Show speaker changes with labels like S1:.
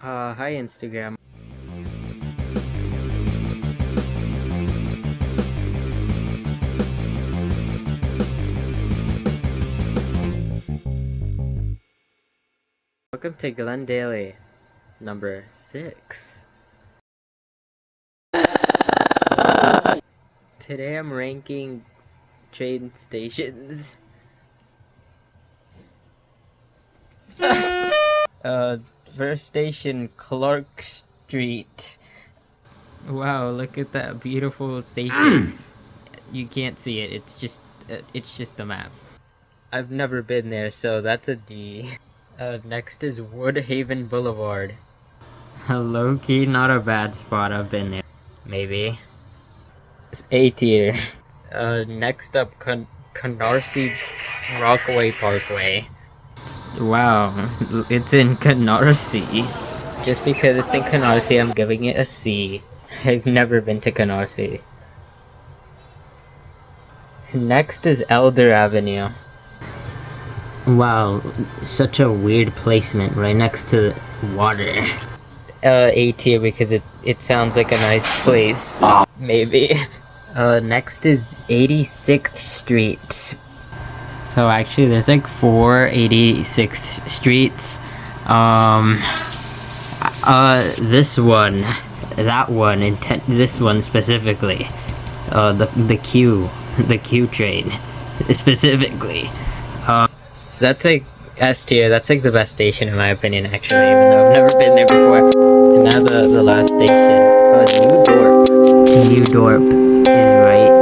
S1: Hi Instagram. Welcome to GLEN Daily, number 6. Today I'm ranking train stations. First station, Clark Street. Wow, look at that beautiful station. You can't see it, it's just a map. I've never been there, so that's a D. Next is Woodhaven Boulevard. Low-key, not a bad spot, I've been there. Maybe. It's A tier. Next up, Canarsie Rockaway Parkway. Wow, it's in Canarsie. Just because it's in Canarsie, I'm giving it a C. I've never been to Canarsie. Next is Elder Avenue. Wow, such a weird placement right next to water. A tier because it sounds like a nice place. Maybe. Next is 86th Street. So actually there's like 4 86th Streets. This one, that one, this one specifically. The Q train, specifically. That's like S tier. That's like the best station in my opinion, actually, even though I've never been there before. And now the last station, New Dorp. New Dorp is right